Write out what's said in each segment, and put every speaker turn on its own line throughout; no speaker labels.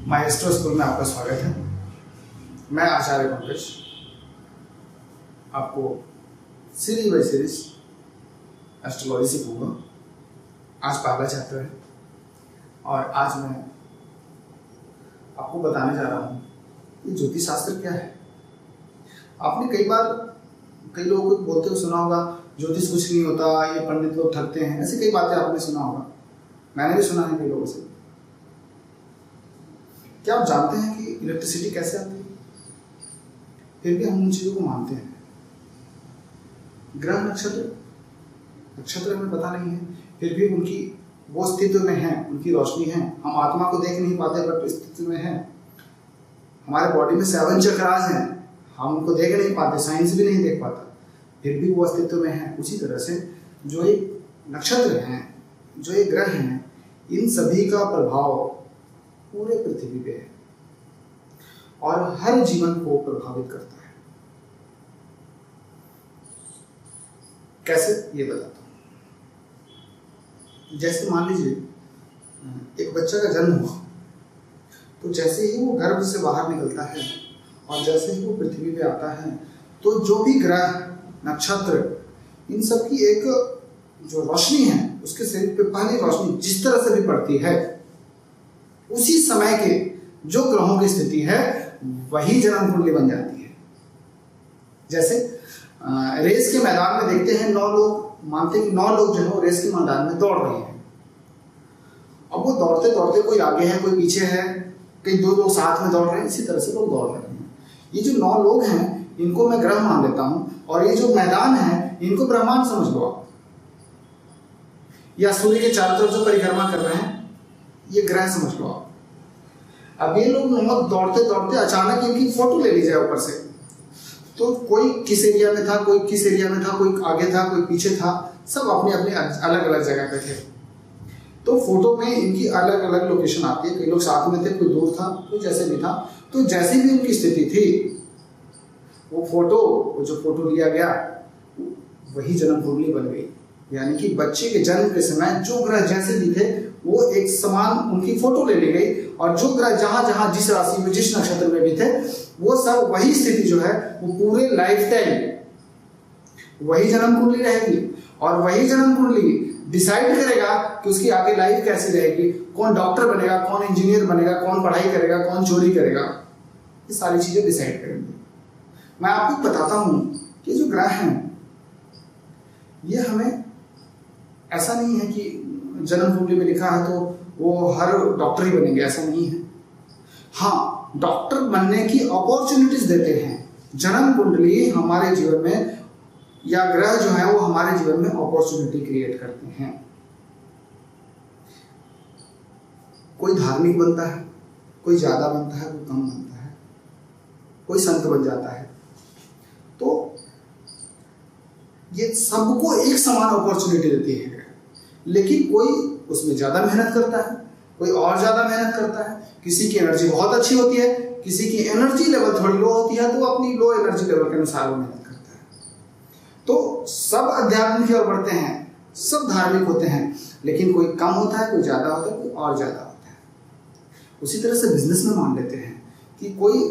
Maestro school में आपका स्वागत है। मैं आचार्य पंकज आपको सीरीज बाय सीरीज एस्ट्रोलॉजी सिखाऊंगा। आज पहला चैप्टर है और आज मैं आपको बताने जा रहा हूँ कि ज्योतिष शास्त्र क्या है। आपने कई लोगों को बोलते हुए सुना होगा ज्योतिष कुछ नहीं होता, ये पंडित लोग ठगते हैं, ऐसी कई बातें आपने सुना होगा। मैंने भी सुना है कई लोगों से। क्या आप जानते हैं कि इलेक्ट्रिसिटी कैसे आती है? फिर भी हम उन चीजों को मानते हैं। ग्रह नक्षत्र हमें पता नहीं है, फिर भी उनकी वो अस्तित्व में है, उनकी रोशनी है। हम आत्मा को देख नहीं पाते बट अस्तित्व में है। हमारे बॉडी में 7 चक्रास हैं, हम उनको देख नहीं पाते, साइंस भी नहीं देख पाता, फिर भी वो अस्तित्व में है। उसी तरह से जो एक नक्षत्र हैं, जो एक ग्रह हैं, इन सभी का प्रभाव पूरे पृथ्वी पे है और हर जीवन को प्रभावित करता है। कैसे ये बताता हूं। जैसे मान लीजिए एक बच्चा का जन्म हुआ, तो जैसे ही वो गर्भ से बाहर निकलता है और जैसे ही वो पृथ्वी पे आता है, तो जो भी ग्रह नक्षत्र इन सब की एक जो रोशनी है, उसके शरीर पे पहली रोशनी जिस तरह से भी पड़ती है, उसी समय के जो ग्रहों की स्थिति है वही जन्म कुंडली बन जाती है। जैसे रेस के मैदान में देखते हैं 9 लोग, मानते हैं कि 9 लोग जो है रेस के मैदान में दौड़ रहे हैं। अब वो दौड़ते दौड़ते कोई आगे है, कोई पीछे है, कई 2 लोग साथ में दौड़ रहे हैं, इसी तरह से लोग दौड़ रहे हैं। ये जो 9 लोग हैं इनको मैं ग्रह मान लेता हूं और ये जो मैदान है इनको ब्रह्मांड समझ लो आप, या सूर्य के चारों तरफ जो परिक्रमा कर रहे हैं ये ग्रह समझ लो आप। अब ये लोग दौड़ते दौड़ते अचानक इनकी फोटो ले ली जाए ऊपर से, तो कोई किस एरिया में था, कोई किस एरिया में था, कोई आगे था, कोई पीछे था, सब अपने अपने अलग अलग जगह पे थे। तो फोटो में इनकी अलग अलग लोकेशन आती है। कई लोग साथ में थे, कोई दूर था, कोई जैसे भी था। तो जैसी भी उनकी स्थिति थी, वो जो फोटो लिया गया वही जन्म कुंडली बन गई। यानी कि बच्चे के जन्म के समय जो ग्रह जैसे भी थे वो एक समान उनकी फोटो ले ली गई, और जो ग्रह जहां जहां जिस राशि में जिस नक्षत्र में भी थे वो सब वही स्थिति जो है वो पूरे लाइफ टाइम वही जन्म कुंडली रहेगी। और वही जन्म कुंडली डिसाइड करेगा कि उसकी आगे लाइफ कैसी रहेगी, कौन डॉक्टर बनेगा, कौन इंजीनियर बनेगा, कौन पढ़ाई करेगा, कौन चोरी करेगा, ये सारी चीजें डिसाइड करेंगे। मैं आपको बताता हूं कि जो ग्रह हैं ये हमें ऐसा नहीं है कि जन्म कुंडली में लिखा है तो वो हर डॉक्टर ही बनेंगे, ऐसा नहीं है। हाँ, डॉक्टर बनने की अपॉर्चुनिटीज देते हैं। जन्म कुंडली हमारे जीवन में या ग्रह जो है वो हमारे जीवन में अपॉर्चुनिटी क्रिएट करते हैं। कोई धार्मिक बनता है, कोई ज्यादा बनता है, कोई कम बनता है, कोई संत बन जाता है। तो ये सबको एक समान अपॉर्चुनिटी देती है, लेकिन कोई उसमें ज्यादा मेहनत करता है, कोई और ज्यादा मेहनत करता है। किसी की एनर्जी बहुत अच्छी होती है, किसी की एनर्जी लेवल थोड़ी लो होती है, तो वो अपनी लो एनर्जी लेवल के अनुसार वो मेहनत करता है। तो सब अध्यात्म की ओर बढ़ते हैं, सब धार्मिक होते हैं, लेकिन कोई कम होता है, कोई ज्यादा होता है, कोई और ज्यादा होता है। उसी तरह से बिजनेस में मान लेते हैं कि कोई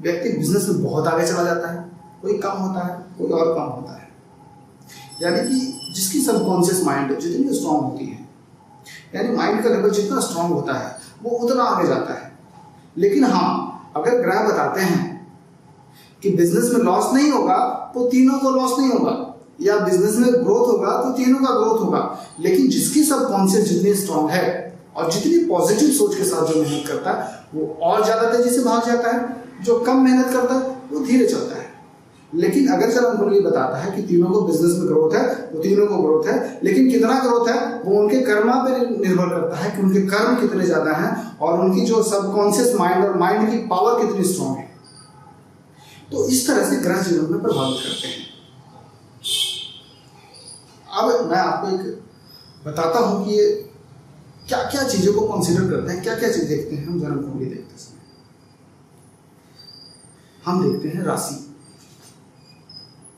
व्यक्ति बिजनेस में बहुत आगे चला जाता है, कोई कम होता है, कोई और कम होता है। यानी कि जिसकी सबकॉन्शियस माइंड जितनी स्ट्रांग होती है, यानी माइंड का लेवल जितना स्ट्रांग होता है वो उतना आगे जाता है। लेकिन हाँ, अगर ग्रह बताते हैं कि बिजनेस में लॉस नहीं होगा तो तीनों को लॉस नहीं होगा, या बिजनेस में ग्रोथ होगा तो तीनों का ग्रोथ होगा। लेकिन जिसकी सबकॉन्शियस जितनी स्ट्रांग है और जितनी पॉजिटिव सोच के साथ जो मेहनत करता है वो और ज्यादा तेजी से भाग जाता है, जो कम मेहनत करता है वो धीरे चलता है। लेकिन अगर जन्म कुंडली बताता है कि तीनों को बिजनेस में ग्रोथ है तो तीनों को ग्रोथ है, लेकिन कितना ग्रोथ है वो उनके कर्मा पे निर्भर करता है कि उनके कर्म कितने ज्यादा हैं और उनकी जो सबकॉन्शियस माइंड और माइंड की पावर कितनी स्ट्रांग है। तो इस तरह से ग्रह जीवन में प्रभावित करते हैं। अब मैं आपको एक बताता हूं कि ये क्या क्या चीजों को कंसीडर करते हैं, क्या क्या चीज देखते हैं हम जन्म कुंडली देखते समय। हम देखते हैं राशि,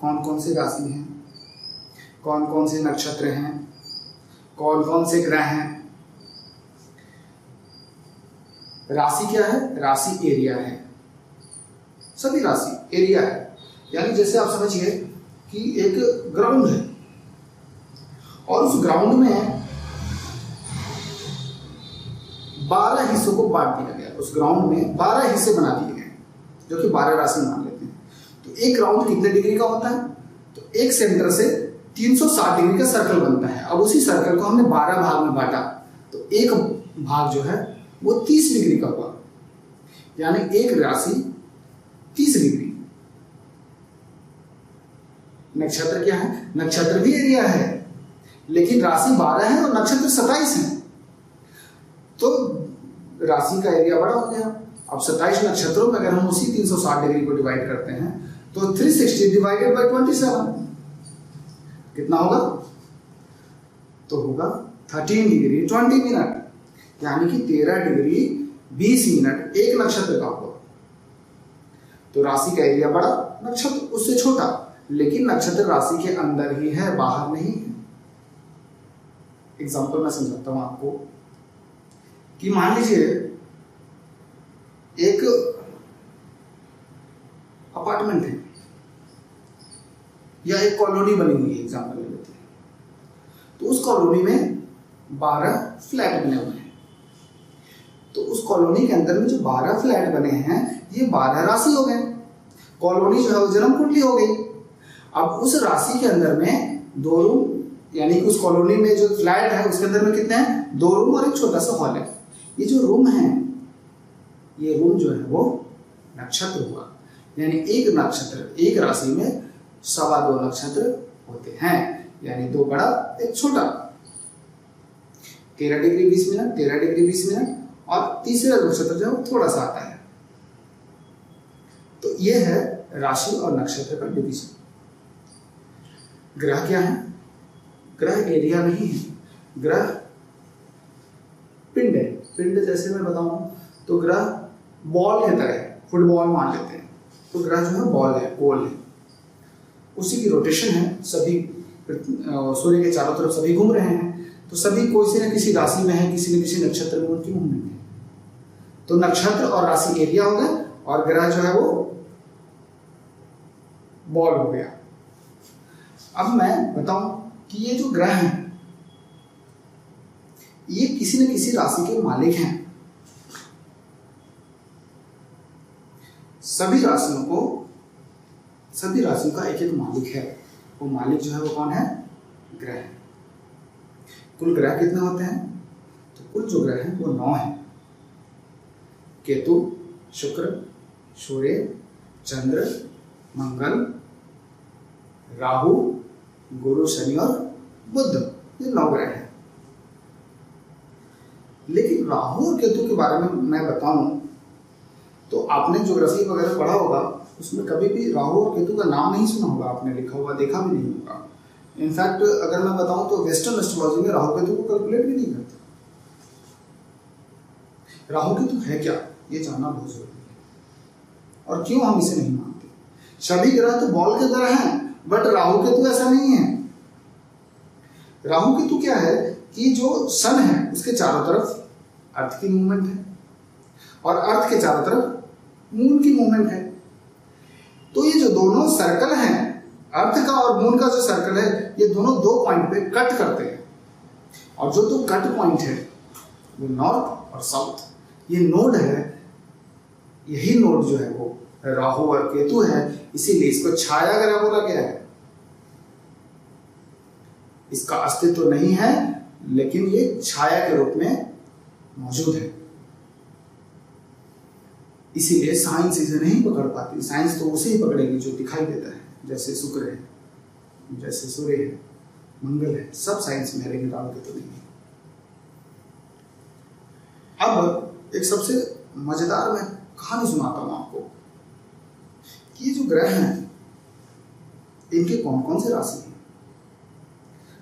कौन कौन से राशि हैं, कौन कौन से नक्षत्र हैं, कौन कौन से ग्रह हैं, राशि क्या है? राशि एरिया है। सभी राशि एरिया है। यानी जैसे आप समझिए कि एक ग्राउंड है और उस ग्राउंड में 12 हिस्सों को बांट दिया गया। उस ग्राउंड में 12 हिस्से बना दिए गए जो कि 12 राशि मान लेते हैं। तो एक ग्राउंड कितने डिग्री का होता है? तो एक सेंटर से 360 डिग्री का सर्कल बनता है। अब उसी सर्कल को हमने 12 भाग में बांटा तो एक भाग जो है वो 30 डिग्री का हुआ, यानी एक राशि 30 डिग्री। नक्षत्र क्या है? नक्षत्र भी एरिया है, लेकिन राशि 12 है और नक्षत्र 27 है, तो राशि का एरिया बड़ा हो गया। अब 27 नक्षत्रों में अगर हम उसी 360 डिग्री को डिवाइड करते हैं तो 360 डिवाइडेड बाय 27 कितना होगा? तो होगा 13 डिग्री 20 मिनट, यानी कि 13 डिग्री 20 मिनट एक नक्षत्र का हुआ। तो राशि का एरिया बड़ा, नक्षत्र उससे छोटा, लेकिन नक्षत्र राशि के अंदर ही है, बाहर नहीं है। एग्जांपल मैं समझाता हूं आपको कि मान लीजिए एक अपार्टमेंट है या एक कॉलोनी बनी हुई है, एग्जांपल ले लेते हैं। तो उस कॉलोनी में 12 फ्लैट बने हुए हैं। तो उस कॉलोनी के अंदर में जो 12 फ्लैट बने हैं ये 12 राशि हो गए। कॉलोनी जो है वो जन्म कुंडली हो गई। अब उस राशि के अंदर में 2 रूम, यानी कि उस कॉलोनी में जो फ्लैट है उसके अंदर में कितने हैं? 2 रूम और एक छोटा सा हॉल है। ये जो रूम है, ये रूम जो है वो नक्षत्र हुआ, यानी एक नक्षत्र एक राशि में 2.25 नक्षत्र होते हैं, यानी 2 बड़ा एक छोटा। 13 डिग्री 20 मिनट, 13 डिग्री 20 मिनट, और तीसरा नक्षत्र जो है वो थोड़ा सा आता है। तो ये है राशि और नक्षत्र का डिवीजन। ग्रह क्या है? ग्रह एरिया नहीं है, ग्रह पिंड है। पिंड जैसे मैं बताऊं तो ग्रह बॉल की तरह है, फुटबॉल मान लेते हैं। तो ग्रह जो है बॉल है, गोल है, उसी की रोटेशन है। सभी सूर्य के चारों तरफ सभी घूम रहे हैं, तो सभी किसी न किसी राशि में है, किसी न किसी नक्षत्र में उनकी मूवमेंट है। तो नक्षत्र और राशि एरिया हो गए और ग्रह जो है वो बॉल हो गया। अब मैं बताऊं कि ये जो ग्रह हैं ये किसी न किसी राशि के मालिक हैं। सभी राशियों का एक एक मालिक है। वो मालिक जो है वो कौन है? ग्रह है। कुल ग्रह कितने होते हैं? तो कुल जो ग्रह हैं वो 9 हैं। केतु, शुक्र, सूर्य, चंद्र, मंगल, राहु, गुरु, शनि और बुध, ये 9 ग्रह हैं। लेकिन राहु और केतु के बारे में मैं बताऊं तो आपने ज्योग्राफी वगैरह पढ़ा होगा, उसमें कभी भी राहु और केतु का नाम नहीं सुना होगा, आपने लिखा हुआ देखा भी नहीं होगा। इनफैक्ट अगर मैं बताऊं तो वेस्टर्न एस्ट्रोलॉजी में राहु केतु को कैलकुलेट भी नहीं करते। राहु केतु है क्या, ये जानना बहुत जरूरी है। और क्यों हम इसे नहीं मानते? सभी ग्रह तो बॉल की तरह हैं, बट राहु केतु ऐसा नहीं है। राहु केतु क्या है कि जो सन है उसके चारों तरफ अर्थ की मूवमेंट है और अर्थ के चारों तरफ मून की मूवमेंट है। तो ये जो दोनों सर्कल हैं, अर्थ का और मून का जो सर्कल है, ये दोनों 2 पॉइंट पे कट करते हैं। और जो 2 कट पॉइंट है वो नॉर्थ और साउथ, ये नोड है। यही नोड जो है वो राहु और केतु है, इसीलिए इसको छाया ग्रह बोला गया है। इसका अस्तित्व नहीं है, लेकिन ये छाया के रूप में मौजूद है। इसीलिए साइंस इसे नहीं पकड़ पाती। साइंस तो उसे ही पकड़ेगी जो दिखाई देता है, जैसे शुक्र है, जैसे सूर्य है, मंगल है, सब साइंस में है, लेकिन राहु केतु नहीं है। अब एक सबसे मजेदार मैं कहानी सुनाता हूं आपको कि ये जो ग्रह हैं इनके कौन कौन से राशि हैं।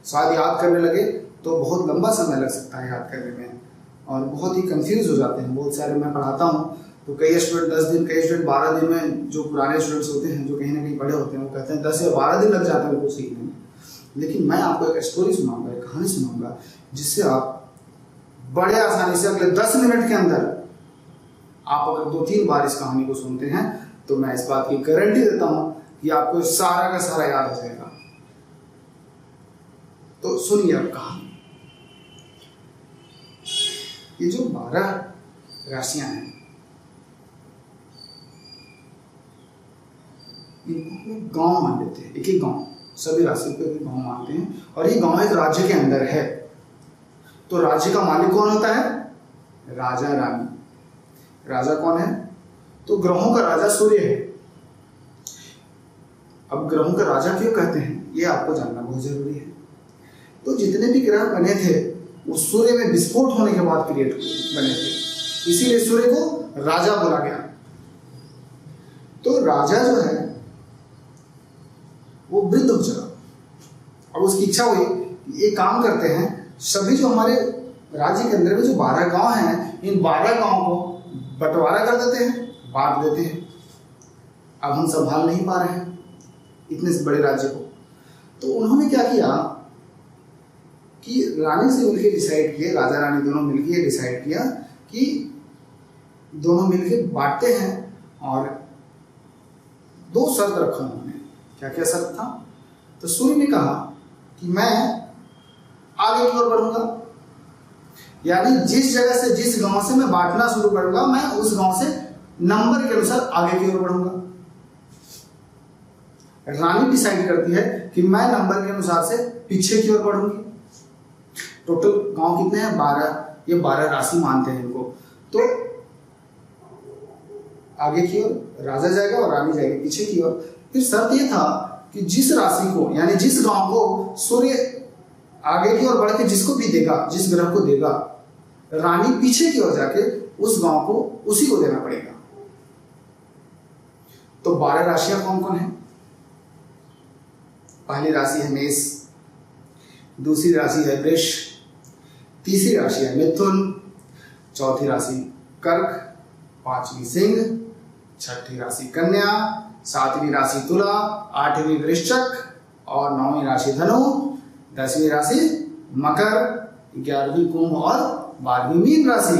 शायद याद करने लगे तो बहुत लंबा समय लग सकता है याद करने में, और बहुत ही कंफ्यूज हो जाते हैं। बहुत सारे मैं पढ़ाता हूँ तो कई स्टूडेंट 10 दिन, कई स्टूडेंट 12 दिन में, जो पुराने स्टूडेंट्स होते हैं जो कहीं ना कहीं पढ़े होते हैं, वो कहते हैं 10 या 12 दिन लग जाते हैं उनको सीखने में। लेकिन मैं आपको एक स्टोरी सुनाऊंगा, एक कहानी सुनाऊंगा, जिससे आप बड़े आसानी से अगले 10 मिनट के अंदर आप अगर 2-3 बार इस कहानी को सुनते हैं तो मैं इस बात की गारंटी देता हूं कि आपको सारा का सारा याद हो जाएगा। तो सुनिए अब कहानी। ये जो 12 राशियां हैं, इनको गांव मान लेते हैं, एक एक गांव, सभी राशियों को एक गांव मानते हैं, और ये गांव एक राज्य के अंदर है। तो राज्य का मालिक कौन होता है? राजा रानी। राजा कौन है? तो ग्रहों का राजा सूर्य है। अब ग्रहों का राजा क्यों कहते हैं, ये आपको जानना बहुत जरूरी है। तो जितने भी ग्रह बने थे वो सूर्य में विस्फोट होने के बाद क्रिएट बने थे, इसीलिए सूर्य को राजा बोला गया। तो राजा जो है वो वृद्ध हो चुका। अब उसकी इच्छा हुई कि एक काम करते हैं, सभी जो हमारे राज्य के अंदर में जो 12 गांव हैं, इन 12 गांव को बंटवारा कर देते हैं, बांट देते हैं। अब हम संभाल नहीं पा रहे हैं इतने से बड़े राज्य को। तो उन्होंने क्या किया कि रानी से मिलकर डिसाइड किया, राजा रानी दोनों मिलकर डिसाइड किया कि दोनों मिलकर बांटते हैं। और 2 शर्त रखा उन्होंने। क्या क्या शर्त था? तो सूर्य ने कहा कि मैं आगे की ओर बढ़ूंगा, यानी जिस जगह से, जिस गांव से मैं बांटना शुरू करूंगा, मैं उस गांव से नंबर के अनुसार आगे की ओर बढ़ूंगा। रानी डिसाइड करती है कि मैं नंबर के अनुसार से पीछे की ओर बढ़ूंगी। टोटल गांव कितने हैं? 12। ये 12 राशि मानते हैं इनको। तो आगे की ओर राजा जाएगा और रानी जाएगी पीछे की ओर। फिर शर्त ये था कि जिस राशि को, यानी जिस गांव को सूर्य आगे की ओर बढ़ के जिसको भी देगा, जिस ग्रह को देगा, रानी पीछे की ओर जाके उस गांव को उसी को देना पड़ेगा। तो 12 राशियां कौन कौन है? पहली राशि है मेष, दूसरी राशि है वृष, तीसरी राशि है मिथुन, चौथी राशि कर्क, पांचवी सिंह, छठी राशि कन्या, सातवीं राशि तुला, आठवीं वृश्चिक और 9वीं राशि धनु, 10वीं राशि मकर, 11वीं कुंभ और 12वीं मीन राशि।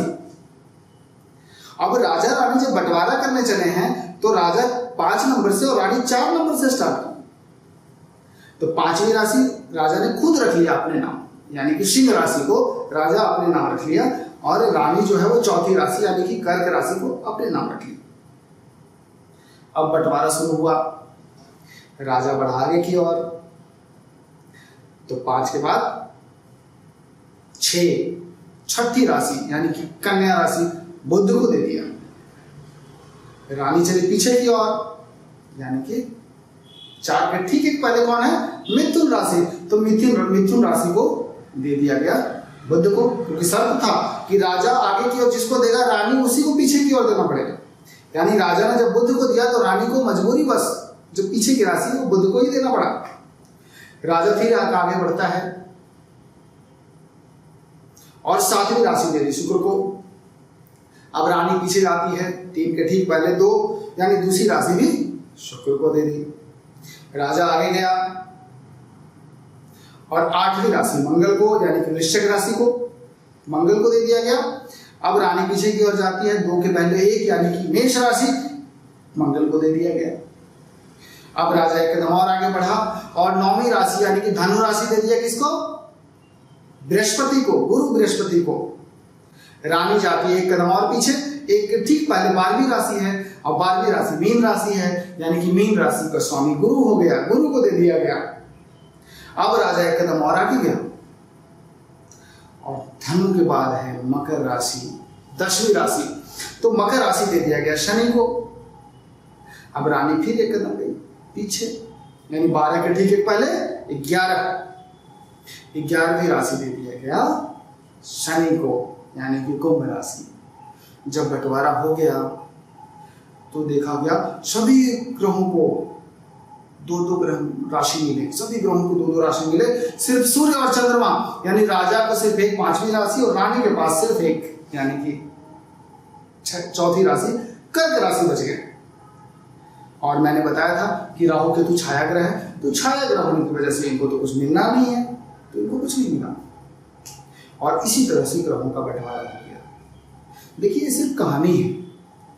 अब राजा रानी जब बंटवारा करने चले हैं तो राजा 5 नंबर से और रानी 4 नंबर से स्टार्ट की। तो 5वीं राशि राजा ने खुद रख लिया अपने नाम, यानी कि सिंह राशि को राजा अपने नाम रख लिया, और रानी जो है वो चौथी राशि यानी कि कर्क राशि को अपने नाम रख लिया। अब बंटवारा शुरू हुआ, राजा बढ़ा आगे की ओर। तो 5 के बाद 6, छठी राशि यानी कि कन्या राशि बुध को दे दिया। रानी चली पीछे की ओर, यानी कि 4 के ठीक एक पहले कौन है? मिथुन राशि। तो मिथुन राशि को दे दिया गया बुध को, क्योंकि शर्त था कि राजा आगे की ओर जिसको देगा, रानी उसी को पीछे की ओर देना पड़ेगा। यानी राजा ने जब बुध को दिया तो रानी को मजबूरी बस जो पीछे की राशि वो बुध को ही देना पड़ा। राजा फिर आगे बढ़ता है और 7वीं राशि दे दी शुक्र को। अब रानी पीछे जाती है, 3 के ठीक पहले 2, यानी दूसरी राशि भी शुक्र को दे दी। राजा आगे गया और 8वीं राशि मंगल को, यानी कि वृश्चिक राशि को मंगल को दे दिया गया। अब रानी पीछे की ओर जाती है, 2 के पहले 1, यानी कि मेष राशि मंगल को दे दिया गया। अब राजा एक कदम और आगे बढ़ा और 9वीं राशि यानी कि धनु राशि दे दिया किसको? बृहस्पति को, गुरु बृहस्पति को। रानी जाती है एक कदम और पीछे, एक ठीक पहले 12वीं राशि है और 12वीं राशि मीन राशि है, यानी कि मीन राशि का स्वामी गुरु हो गया, गुरु को दे दिया गया। अब राजा एक कदम और आगे गया और धनु के बाद है मकर राशि, 10वीं राशि। तो मकर राशि दे दिया गया शनि को। अब रानी फिर एक कदम गई पीछे, यानी 12 के ठीक एक पहले 11वीं राशि दे दिया गया शनि को, यानी कि कुंभ राशि। जब बंटवारा हो गया तो देखा गया सभी ग्रहों को 2-2 ग्रह राशि मिले, सभी ग्रहों को 2-2 राशि मिले। सिर्फ सूर्य और चंद्रमा यानी राजा को सिर्फ एक 5वीं राशि और रानी के पास सिर्फ एक, यानी कि चौथी राशि कर्क राशि बच गए। और मैंने बताया था कि राहु केतु छाया ग्रह है, तो छाया ग्रह होने की वजह से इनको तो कुछ मिलना नहीं है, तो इनको कुछ नहीं मिला। और इसी तरह से ग्रहों का बंटवारा हो गया। देखिए ये सिर्फ कहानी है,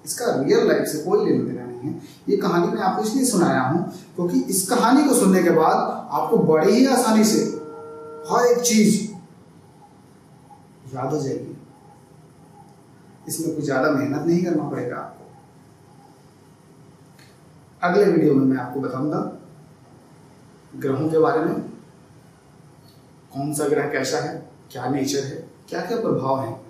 इसका रियल लाइफ से कोई लेना देना नहीं है। ये कहानी मैं आपको इसलिए सुनाया हूं क्योंकि इस कहानी को सुनने के बाद आपको बड़ी ही आसानी से हर एक चीज याद हो जाएगी। इसमें कुछ ज्यादा मेहनत नहीं करना पड़ेगा आपको। अगले वीडियो में मैं आपको बताऊंगा ग्रहों के बारे में, कौन सा ग्रह कैसा है, क्या नेचर है, क्या क्या प्रभाव है,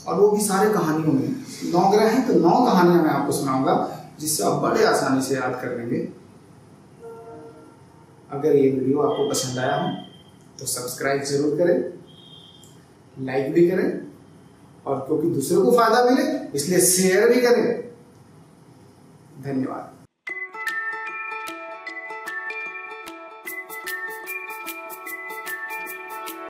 और वो भी सारे कहानियों में। 9 ग्रह हैं तो 9 कहानियां मैं आपको सुनाऊंगा जिससे आप बड़े आसानी से याद कर लेंगे। अगर ये वीडियो आपको पसंद आया हो तो सब्सक्राइब जरूर करें, लाइक भी करें, और क्योंकि दूसरों को फायदा मिले इसलिए शेयर भी करें। धन्यवाद।